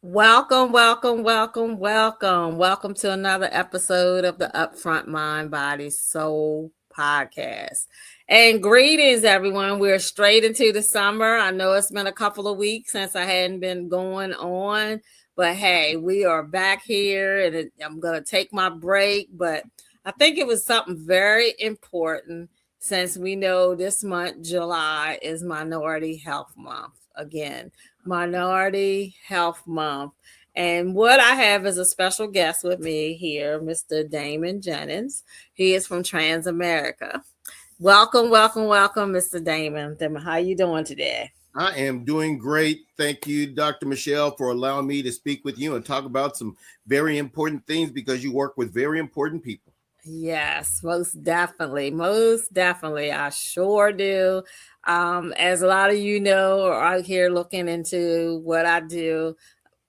Welcome, welcome, welcome, welcome. Welcome to another episode of the Upfront Mind, Body, Soul podcast. And greetings, everyone. We're straight into the summer. I know it's been a couple of weeks since I hadn't been going on, but hey, we are back here and I'm going to take my break. But I think it was something very important since we know this month, July, is Minority Health Month again. Minority Health Month. And what I have is a special guest with me here, Mr. Damon Jennings. He is from Transamerica. Welcome, welcome, welcome, Mr. Damon. How you doing today? I am doing great. Thank you, Dr. Michelle, for allowing me to speak with you and talk about some very important things because you work with very important people. Yes, most definitely. Most definitely. I sure do. As a lot of you know, or out here looking into what I do,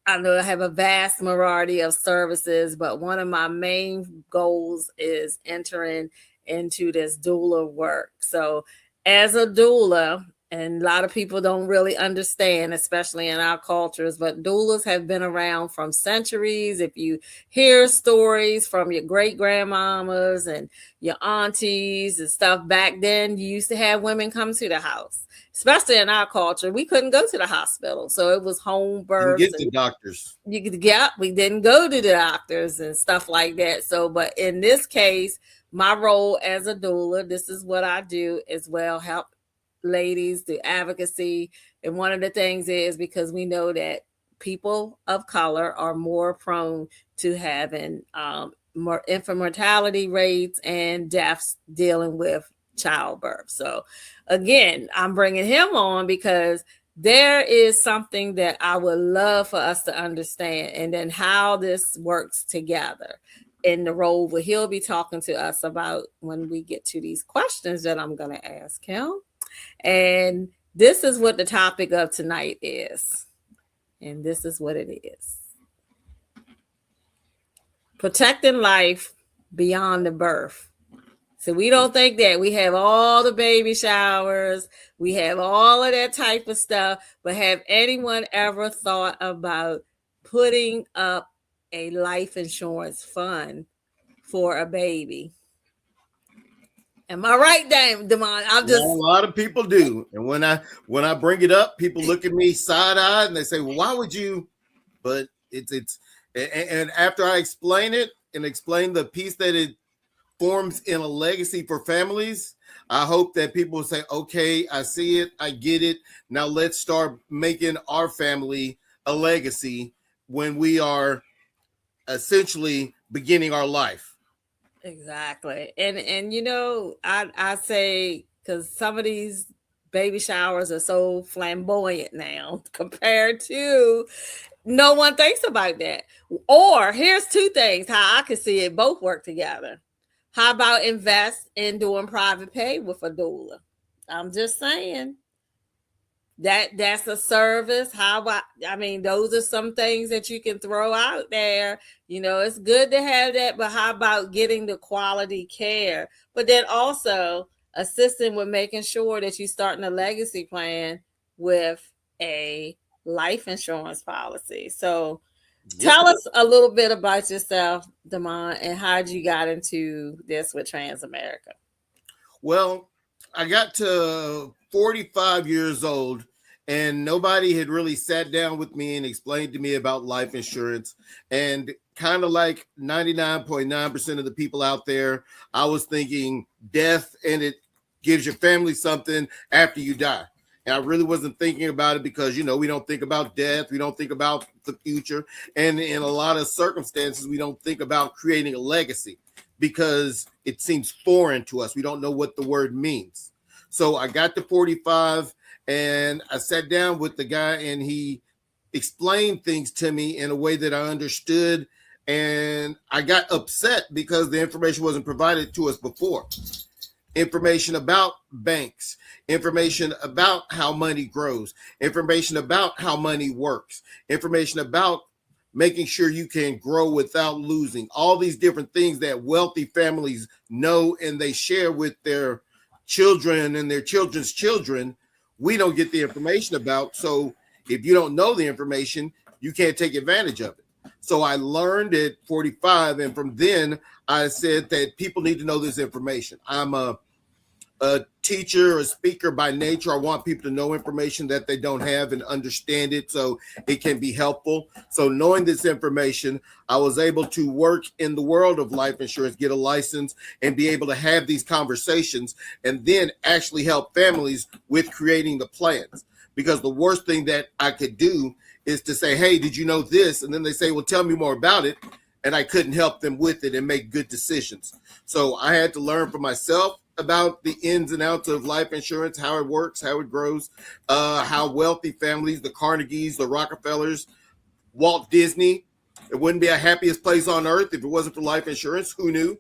I know I have a vast variety of services, but one of my main goals is entering into this doula work. So, as a doula, and a lot of people don't really understand, especially in our cultures, but doulas have been around from centuries. If you hear stories from your great grandmamas and your aunties and stuff back then, you used to have women come to the house, especially in our culture. We couldn't go to the hospital, so it was home You births. get the doctors. We didn't go to the doctors and stuff like that. So, but in this case, my role as a doula, this is what I do as well, help ladies do advocacy. And one of the things is because we know that people of color are more prone to having more infant mortality rates and deaths dealing with childbirth. So again, I'm bringing him on because there is something that I would love for us to understand, and then how this works together in the role where he'll be talking to us about when we get to these questions that I'm going to ask him. And this is what the topic of tonight is. And this is what it is: protecting life beyond the birth. So we don't think that we have all the baby showers, we have all of that type of stuff, but have anyone ever thought about putting up a life insurance fund for a baby? Am I right, Damon? I'm Well, just a lot of people do. And when I bring it up, people look at me side-eyed and they say, well, why would you? But and after I explain it and explain the piece that it forms in a legacy for families, I hope that people will say, okay, I see it, I get it. Now let's start making our family a legacy when we are essentially beginning our life. exactly. And I say, because some of these baby showers are so flamboyant now compared to, no one thinks about that. Or here's two things how I can see it both work together. How about invest in doing private pay with a doula? I'm just saying that's a service. I mean, those are some things that you can throw out there. It's good to have that, but how about getting the quality care? But then also assisting with making sure that you're starting a legacy plan with a life insurance policy. So Yes, tell us a little bit about yourself, Damon, and how you got into this with Transamerica. well, I got to 45 years old and nobody had really sat down with me and explained to me about life insurance. And kind of like 99.9% of the people out there, I was thinking death and it gives your family something after you die. And I really wasn't thinking about it because, we don't think about death. We don't think about the future. And in a lot of circumstances, we don't think about creating a legacy because it seems foreign to us. We don't know what the word means. So I got to 45 and I sat down with the guy and he explained things to me in a way that I understood. And I got upset because the information wasn't provided to us before. Information about banks, information about how money grows, information about how money works, information about making sure you can grow without losing, all these different things that wealthy families know and they share with their children and their children's children. We don't get the information about. So if you don't know the information, you can't take advantage of it. So I learned at 45, and from then I said that people need to know this information. I'm a teacher, a speaker by nature. I want people to know information that they don't have and understand it so it can be helpful. So, knowing this information, I was able to work in the world of life insurance, get a license, and be able to have these conversations and then actually help families with creating the plans. Because the worst thing that I could do is to say, hey, did you know this? And then they say, well, tell me more about it. And I couldn't help them with it and make good decisions. So I had to learn for myself about the ins and outs of life insurance, how it works, how it grows, how wealthy families, the Carnegies, the Rockefellers, Walt Disney, it wouldn't be a happiest place on earth if it wasn't for life insurance. Who knew?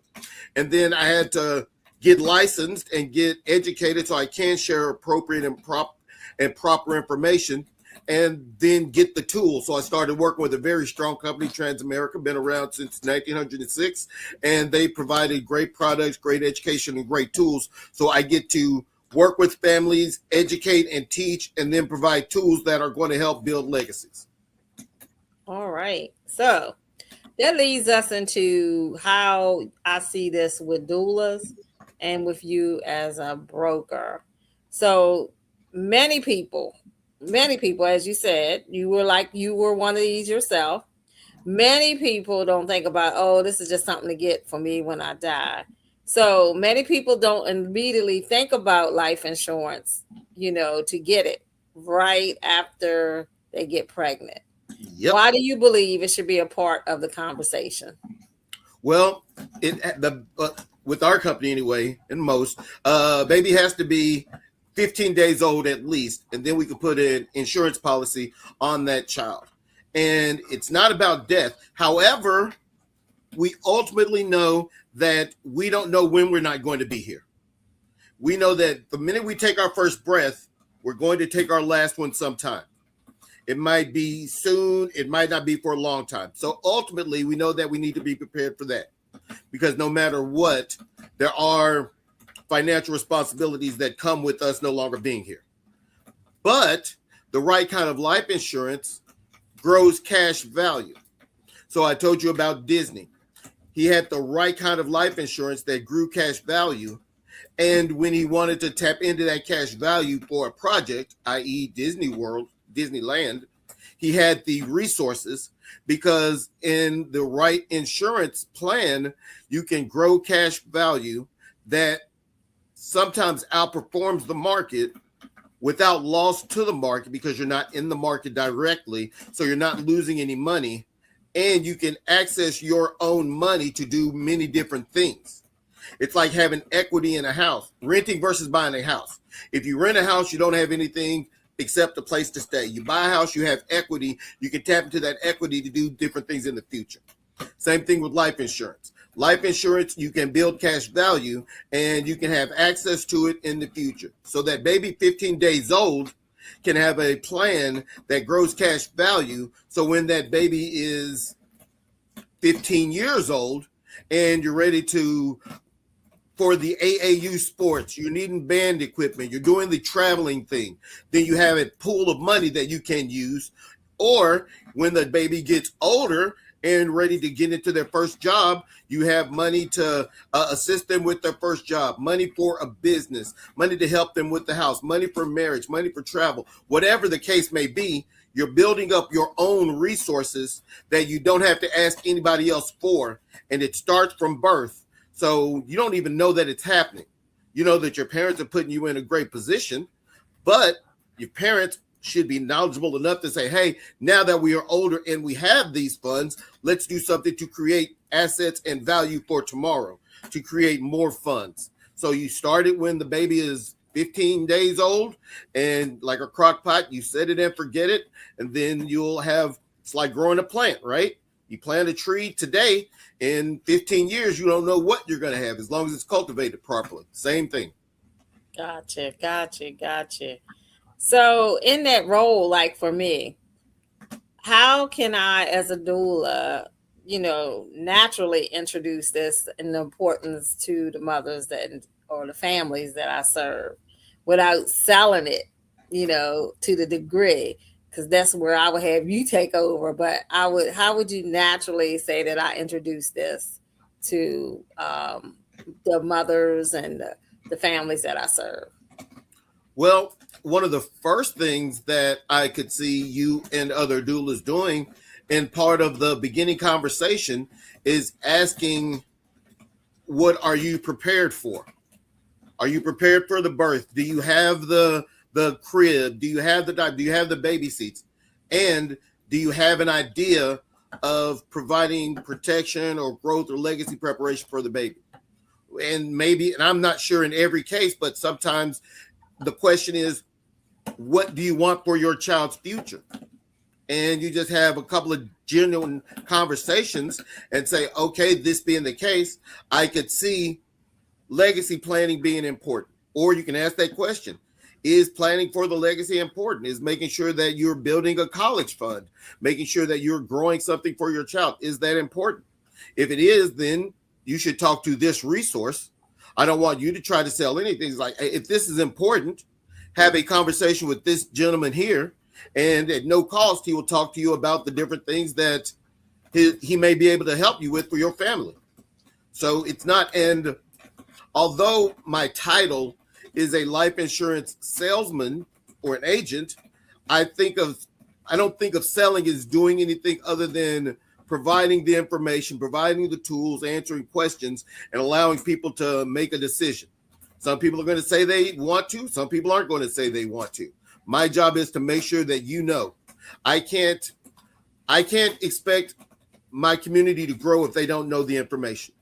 And then I had to get licensed and get educated so I can share appropriate and proper information, and then get the tools. So I started working with a very strong company, Transamerica, been around since 1906, and they provided great products, great education, and great tools. So I get to work with families, educate and teach, and then provide tools that are going to help build legacies. All right. So that leads us into how I see this with doulas and with you as a broker. So many people, many people, as you said, you were one of these yourself. Many people don't think about, oh, this is just something to get for me when I die. So many people don't immediately think about life insurance, to get it right after they get pregnant. Yep. Why do you believe it should be a part of the conversation? Well, the with our company anyway, and most, baby has to be 15 days old at least, and then we can put an insurance policy on that child. And it's not about death. However, we ultimately know that we don't know when we're not going to be here. We know that the minute we take our first breath, we're going to take our last one sometime. It might be soon, it might not be for a long time. So ultimately, we know that we need to be prepared for that, because no matter what, there are financial responsibilities that come with us no longer being here. But the right kind of life insurance grows cash value. So I told you about Disney. He had the right kind of life insurance that grew cash value. And when he wanted to tap into that cash value for a project, i.e., Disney World, Disneyland, he had the resources, because in the right insurance plan, you can grow cash value that sometimes outperforms the market without loss to the market, because you're not in the market directly. So you're not losing any money, and you can access your own money to do many different things. It's like having equity in a house, renting versus buying a house. If you rent a house, you don't have anything except a place to stay. You buy a house, you have equity. You can tap into that equity to do different things in the future. Same thing with life insurance. Life insurance, you can build cash value and you can have access to it in the future. So that baby 15 days old can have a plan that grows cash value. So when that baby is 15 years old and you're ready to, for the AAU sports, you're needing band equipment, you're doing the traveling thing, then you have a pool of money that you can use. Or when the baby gets older and ready to get into their first job, you have money to assist them with their first job, money for a business, money to help them with the house, money for marriage, money for travel, whatever the case may be. You're building up your own resources that you don't have to ask anybody else for. And it starts from birth. So you don't even know that it's happening. You know that your parents are putting you in a great position, but your parents should be knowledgeable enough to say, hey, now that we are older and we have these funds, let's do something to create assets and value for tomorrow, to create more funds. So you started when the baby is 15 days old, and like a crock pot, you set it and forget it. And then you'll have, it's like growing a plant, right? You plant a tree today, in 15 years, you don't know what you're going to have as long as it's cultivated properly. Same thing. Gotcha. So in that role, like for me, how can I, as a doula, naturally introduce this and the importance to the mothers that or the families that I serve without selling it, to the degree? because that's where I would have you take over. But how would you naturally say that I introduce this to the mothers and the families that I serve? Well, one of the first things that I could see you and other doulas doing in part of the beginning conversation is asking, what are you prepared for? Are you prepared for the birth? Do you have the crib? Do you have the do you have the baby seats? And do you have an idea of providing protection or growth or legacy preparation for the baby? And maybe, and I'm not sure in every case, but sometimes the question is, what do you want for your child's future? And you just have a couple of genuine conversations and say, okay, this being the case, I could see legacy planning being important. Or you can ask that question, is planning for the legacy important? Is making sure that you're building a college fund, making sure that you're growing something for your child, is that important? If it is, then you should talk to this resource. I don't want you to try to sell anything. It's like, if this is important, have a conversation with this gentleman here, and at no cost, he will talk to you about the different things that he may be able to help you with for your family. So it's not, and although my title is a life insurance salesman or an agent, I think of I don't think of selling as doing anything other than providing the information, providing the tools, answering questions, and allowing people to make a decision. Some people are going to say they want to, some people aren't going to say they want to. My job is to make sure that you know. I can't I can't expect my community to grow if they don't know the information.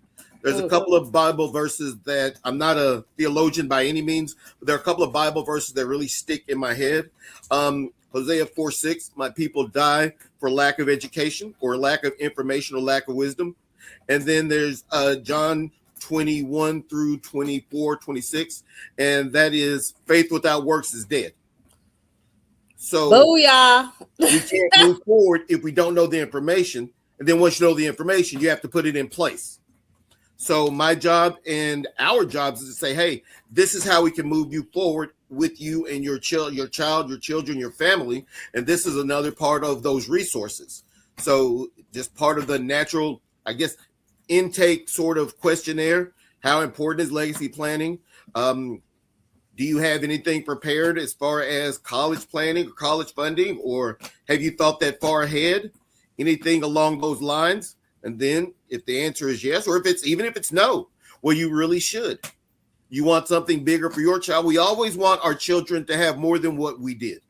There's a couple of Bible verses that, I'm not a theologian by any means, but there are a couple of Bible verses that really stick in my head. Hosea 4:6, my people die for lack of education or lack of information or lack of wisdom. And then there's John 21 through 24, 26, and that is, faith without works is dead. So Booyah! we can't move forward if we don't know the information. And then once you know the information, you have to put it in place. So my job and our jobs is to say, hey, this is how we can move you forward with you and your your children, your family. And this is another part of those resources. So just part of the natural, I guess, intake sort of questionnaire. How important is legacy planning? Do you have anything prepared as far as college planning or college funding, or have you thought that far ahead? Anything along those lines? And then if the answer is yes, or if it's, even if it's no, well, you really should. You want something bigger for your child. We always want our children to have more than what we did.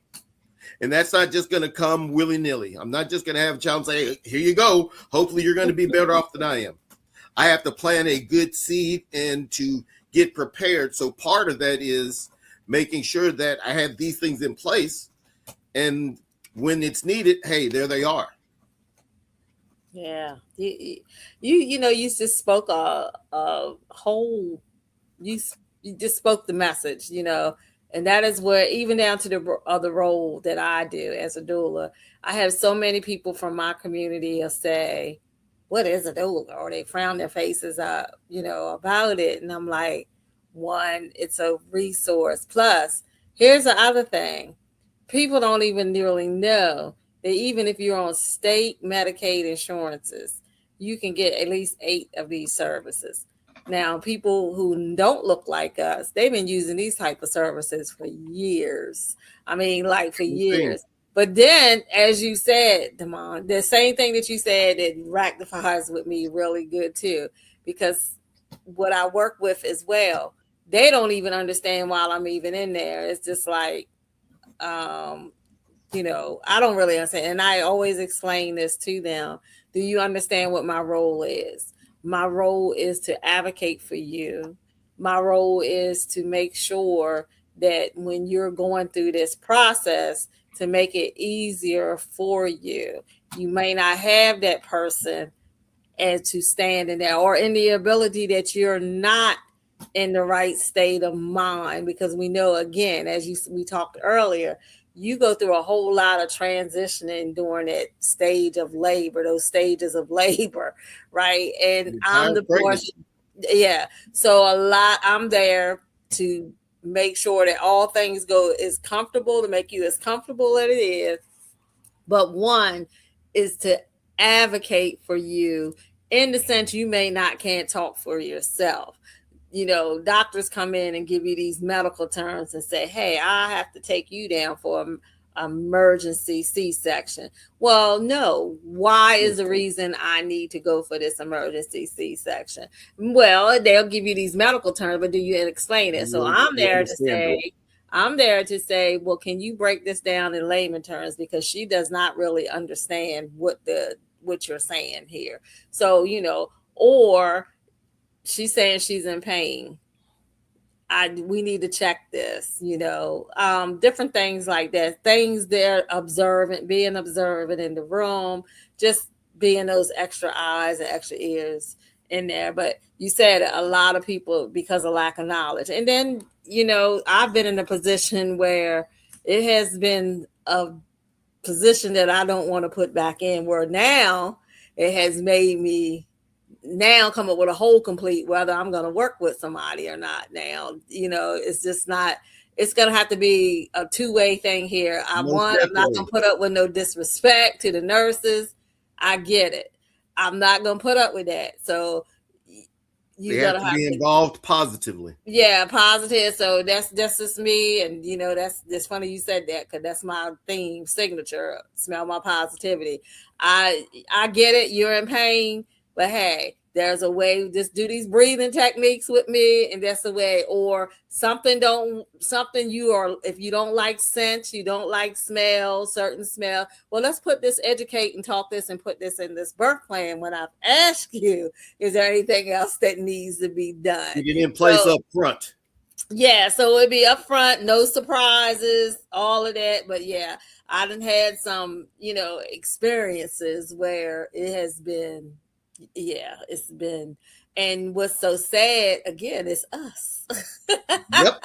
And that's not just going to come willy-nilly. I'm not just going to have a child say, hey, here you go. Hopefully you're going to be better off than I am. I have to plant a good seed and to get prepared. So part of that is making sure that I have these things in place. And when it's needed, hey, there they are. Yeah, you just spoke a whole you just spoke the message, and that is where, even down to the other role that I do as a doula, I have so many people from my community will say, "What is a doula?" or they frown their faces up, about it, and I'm like, one, it's a resource. Plus, here's the other thing: people don't even really know that even if you're on state Medicaid insurances, you can get at least 8 of these services. Now, people who don't look like us, they've been using these type of services for years. I mean, like for years. But then, as you said, Damon, the same thing that you said that rectifies with me really good too, because what I work with as well, they don't even understand while I'm even in there. It's just like, um, I don't really understand. And I always explain this to them. Do you understand what my role is? My role is to advocate for you. My role is to make sure that when you're going through this process, to make it easier for you. You may not have that person and to stand in there, or in the ability that you're not in the right state of mind, because we know, again, as we talked earlier, you go through a whole lot of transitioning during that stage of labor, those stages of labor, right? And I'm the portion, yeah. So I'm there to make sure that all things go as comfortable, to make you as comfortable as it is, But one is to advocate for you in the sense you may not can't talk for yourself. Doctors come in and give you these medical terms and say, hey, I have to take you down for an emergency C-section. Well, no. Why is the reason I need to go for this emergency C-section? Well, they'll give you these medical terms, but do you explain it? So I'm there to say, well, can you break this down in layman terms? Because she does not really understand what you're saying here. So, or she's saying she's in pain. We need to check this, different things like that. Things they're observant, being observant in the room, just being those extra eyes and extra ears in there. But you said a lot of people, because of lack of knowledge. And then, I've been in a position where it has been a position that I don't want to put back in, where now it has made me now come up with a whole complete whether I'm going to work with somebody or not. Now, it's just not, it's going to have to be a two-way thing here. I'm not going to put up with no disrespect to the nurses. I get it. I'm not going to put up with that. So you have to be involved positively. Yeah, positive. So that's just me. And that's funny you said that, because that's my theme signature. Smell my positivity. I get it. You're in pain. But hey, there's a way. Just do these breathing techniques with me, and that's the way. Or something if you don't like scent, you don't like smell, certain smell. Well, let's educate and talk this and put this in this birth plan. When I've asked you, is there anything else that needs to be done? You get in place up front. Yeah, so it'd be upfront, no surprises, all of that. But yeah, I done had some, experiences where it has been. Yeah, it's been, and what's so sad again, it's us. Yep.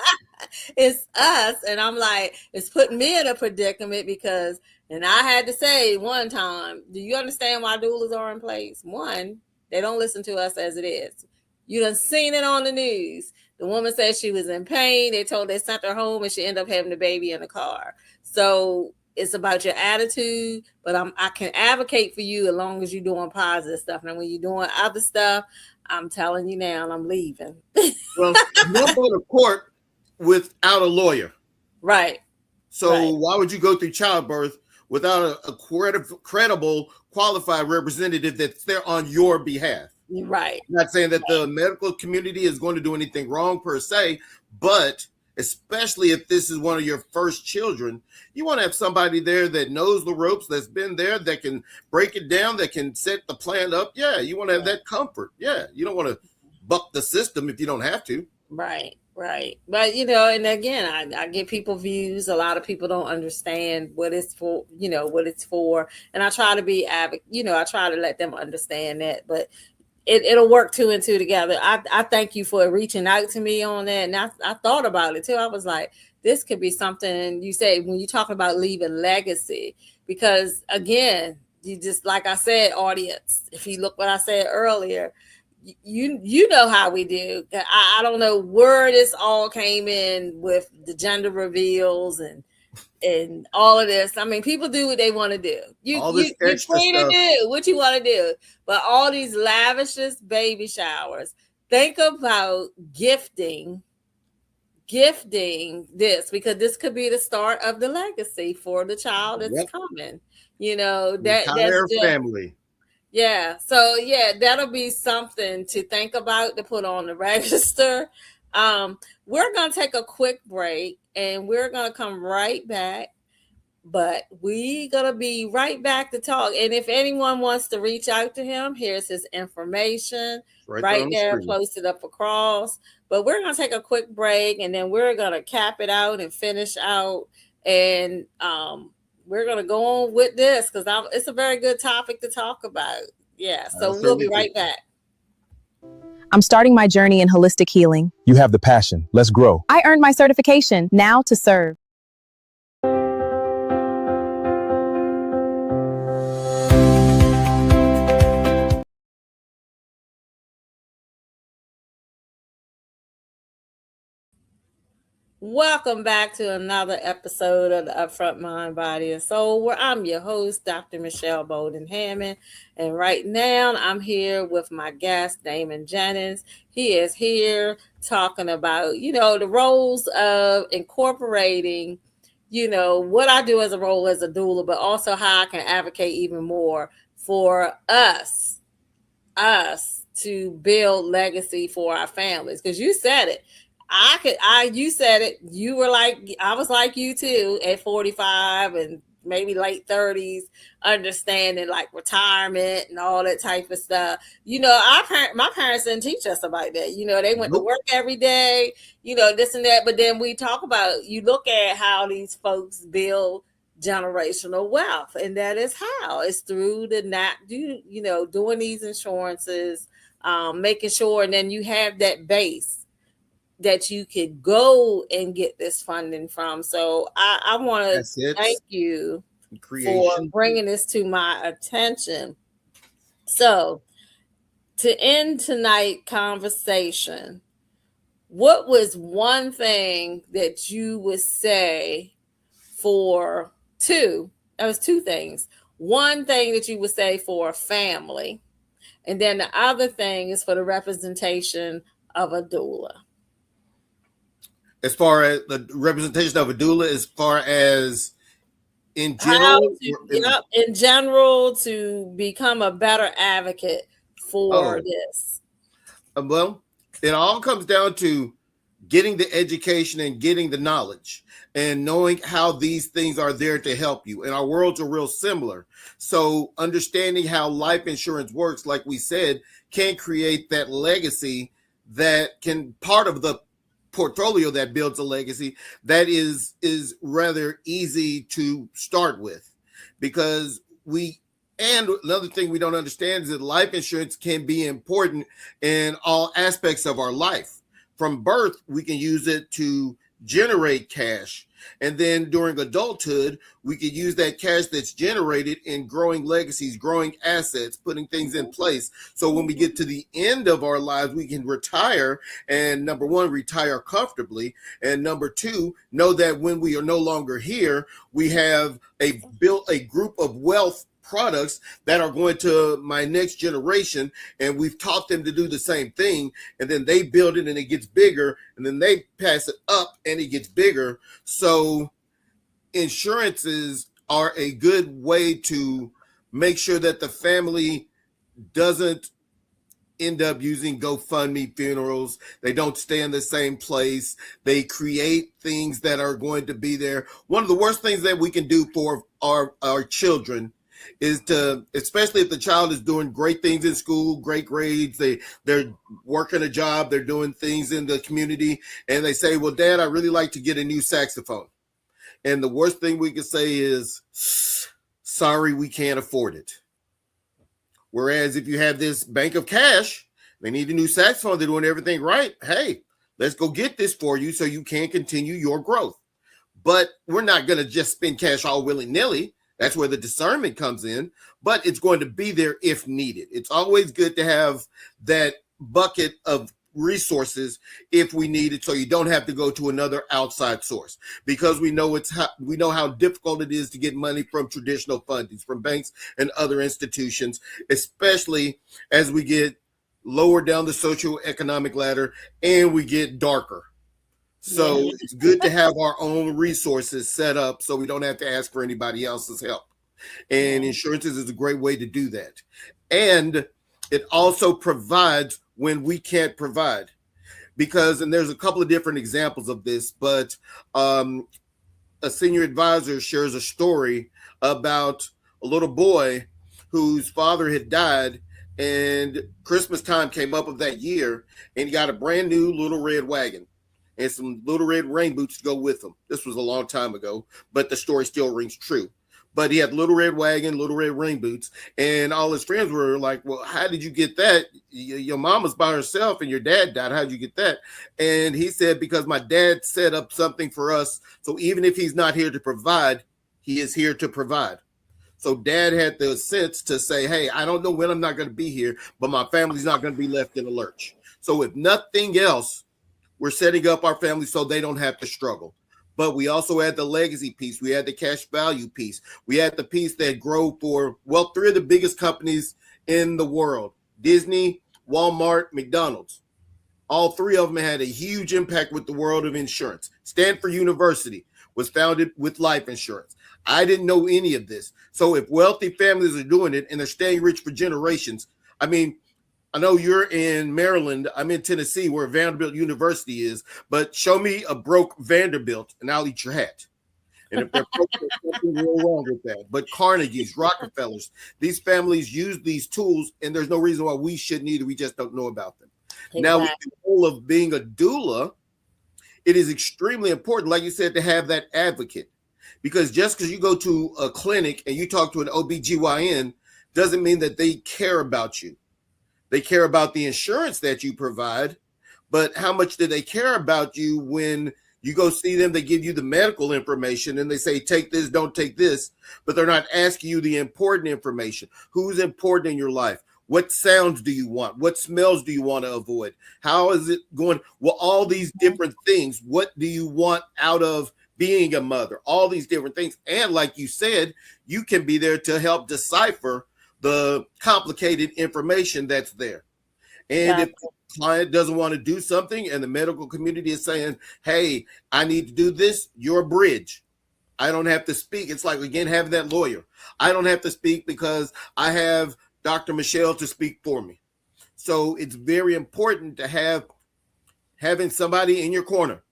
It's us. And I'm like, it's putting me in a predicament because, and I had to say one time, do you understand why doulas are in place? One, they don't listen to us as it is. You done seen it on the news. The woman said she was in pain. They sent her home and she ended up having the baby in the car. So it's about your attitude, but I can advocate for you as long as you're doing positive stuff. And when you're doing other stuff, I'm telling you now, I'm leaving. Well, you don't go to court without a lawyer. Right. So why would you go through childbirth without a credible, qualified representative that's there on your behalf? Right. I'm not saying that the medical community is going to do anything wrong per se, but especially if this is one of your first children, you want to have somebody there that knows the ropes, that's been there, that can break it down, that can set the plan up. Yeah, you want to have that comfort. Yeah, you don't want to buck the system if you don't have to. Right. But, and again, I get people views. A lot of people don't understand what it's for, what it's for. And I try to be I try to let them understand that. But it'll work two and two together. I thank you for reaching out to me on that. And I thought about it too. I was like, this could be something you say when you talk about leaving legacy, because again, you just, like I said, audience, if you look what I said earlier, you know how we do. I don't know where this all came in with the gender reveals and all of this. I mean, people do what they want to do. You're free to do what you want to do. But all these lavishes baby showers, think about gifting this, because this could be the start of the legacy for the child that's coming. Entire family. Yeah. So yeah, that'll be something to think about, to put on the register. We're going to take a quick break and we're going to come right back, but we're going to be right back to talk. And if anyone wants to reach out to him, here's his information right there, posted up across. But we're going to take a quick break and then we're going to cap it out and finish out. And, we're going to go on with this because it's a very good topic to talk about. Yeah. So we'll be right back. I'm starting my journey in holistic healing. You have the passion. Let's grow. I earned my certification. Now to serve. Welcome back to another episode of the Upfront Mind, Body, and Soul, where I'm your host, Dr. Michelle Bolden Hammond. And right now, I'm here with my guest, Damon Jennings. He is here talking about, the roles of incorporating, what I do as a role as a doula, but also how I can advocate even more for us to build legacy for our families. Because you said it. You said it. You were like, I was like you too at 45 and maybe late 30s, understanding like retirement and all that type of stuff. My parents didn't teach us about that. They went to work every day, this and that. But then we talk about, you look at how these folks build generational wealth, and that is how it's through doing these insurances, making sure, and then you have that base that you could go and get this funding from. So I want to thank you for bringing this to my attention. So to end tonight's conversation, what was one thing that you would say for two? That was two things. One thing that you would say for a family, and then the other thing is for the representation of a doula. As far as the representation of a doula, as far as in general, in general, to become a better advocate for this. Well, it all comes down to getting the education and getting the knowledge and knowing how these things are there to help you. And our worlds are real similar. So understanding how life insurance works, like we said, can create that legacy that can part of the portfolio that builds a legacy that is rather easy to start with, because and another thing we don't understand is that life insurance can be important in all aspects of our life. From birth, we can use it to generate cash. And then during adulthood, we could use that cash that's generated in growing legacies, growing assets, putting things in place. So when we get to the end of our lives, we can retire, and number one, retire comfortably. And number two, know that when we are no longer here, we have built a group of wealth products that are going to my next generation, and we've taught them to do the same thing, and then they build it and it gets bigger, and then they pass it up and it gets bigger. So insurances are a good way to make sure that the family doesn't end up using GoFundMe funerals. They don't stay in the same place. They create things that are going to be there. One of the worst things that we can do for our children is to, especially if the child is doing great things in school, great grades, they're working a job, they're doing things in the community, and they say, well, Dad, I really like to get a new saxophone. And the worst thing we can say is, sorry, we can't afford it. Whereas if you have this bank of cash, they need a new saxophone, they're doing everything right. Hey, let's go get this for you so you can continue your growth. But we're not going to just spend cash all willy-nilly. That's where the discernment comes in, but it's going to be there if needed. It's always good to have that bucket of resources if we need it, so you don't have to go to another outside source, because we know how difficult it is to get money from traditional fundings, from banks and other institutions, especially as we get lower down the socioeconomic ladder and we get darker. So it's good to have our own resources set up so we don't have to ask for anybody else's help. And insurances is a great way to do that. And it also provides when we can't provide. And there's a couple of different examples of this, but a senior advisor shares a story about a little boy whose father had died, and Christmas time came up of that year, and he got a brand new little red wagon and some little red rain boots to go with him. This was a long time ago, but the story still rings true. But he had little red wagon, little red rain boots, and all his friends were like, well, how did you get that? Your mom was by herself and your dad died. How did you get that? And he said, because my dad set up something for us. So even if he's not here to provide, he is here to provide. So dad had the sense to say, hey, I don't know when I'm not going to be here, but my family's not going to be left in a lurch. So if nothing else, we're setting up our family so they don't have to struggle. But we also had the legacy piece. We had the cash value piece. We had the piece that grow for, well, three of the biggest companies in the world: Disney, Walmart, McDonald's. All three of them had a huge impact with the world of insurance. Stanford University was founded with life insurance. I didn't know any of this. So if wealthy families are doing it and they're staying rich for generations, I mean, I know you're in Maryland. I'm in Tennessee, where Vanderbilt University is. But show me a broke Vanderbilt, and I'll eat your hat. And if they're broke, there's something real wrong with that. But Carnegie's, Rockefellers, these families use these tools, and there's no reason why we shouldn't either. We just don't know about them. Exactly. Now, with the role of being a doula, it is extremely important, like you said, to have that advocate. Because just because you go to a clinic and you talk to an OBGYN doesn't mean that they care about you. They care about the insurance that you provide, but how much do they care about you when you go see them? They give you the medical information and they say, take this, don't take this, but they're not asking you the important information. Who's important in your life? What sounds do you want? What smells do you want to avoid? How is it going? Well, all these different things. What do you want out of being a mother? All these different things. And like you said, you can be there to help decipher the complicated information that's there. And if the client doesn't want to do something and the medical community is saying, hey, I need to do this, you're a bridge. I don't have to speak. It's like, again, having that lawyer. I don't have to speak because I have Dr. Michelle to speak for me. So it's very important to have having somebody in your corner.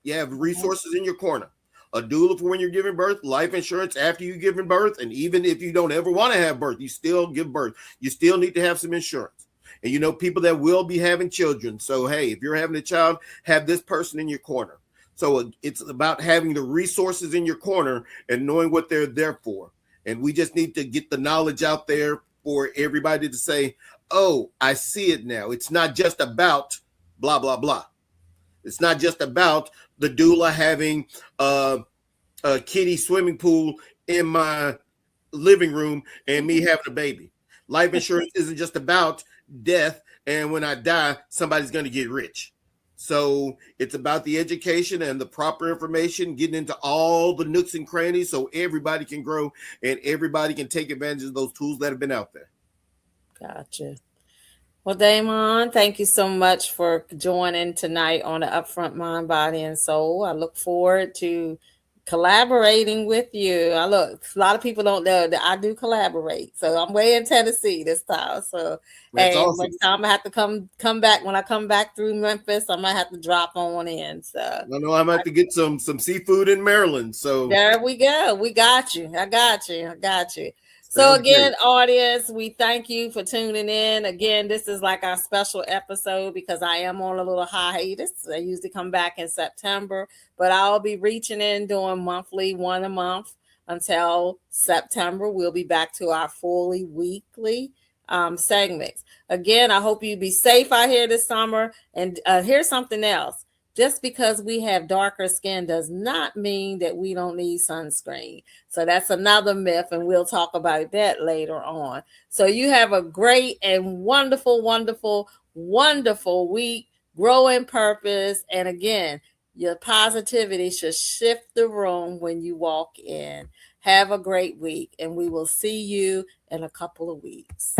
You have resources in your corner. A doula for when you're giving birth, life insurance after you're giving birth, and even if you don't ever want to have birth, you still give birth. You still need to have some insurance. And you know people that will be having children. So, hey, if you're having a child, have this person in your corner. So it's about having the resources in your corner and knowing what they're there for. And we just need to get the knowledge out there for everybody to say, oh, I see it now. It's not just about blah, blah, blah. It's not just about the doula having a kiddie swimming pool in my living room and me having a baby. Life insurance isn't just about death, and when I die, somebody's going to get rich. So it's about the education and the proper information, getting into all the nooks and crannies so everybody can grow and everybody can take advantage of those tools that have been out there. Gotcha. Well, Damon, thank you so much for joining tonight on the Upfront Mind, Body, and Soul. I look forward to collaborating with you. A lot of people don't know that I do collaborate. So I'm way in Tennessee this time. So that's awesome. Next time I have to come back. When I come back through Memphis, I might have to drop on in. So I know I might have to get some seafood in Maryland. So there we go. We got you. I got you. So again, audience, we thank you for tuning in. Again, this is like our special episode because I am on a little hiatus. I usually come back in September, but I'll be reaching in doing monthly, one a month until September. We'll be back to our fully weekly segments. Again, I hope you be safe out here this summer. And here's something else. Just because we have darker skin does not mean that we don't need sunscreen. So that's another myth, and we'll talk about that later on. So you have a great and wonderful, wonderful, wonderful week. Grow in purpose. And again, your positivity should shift the room when you walk in. Have a great week, and we will see you in a couple of weeks.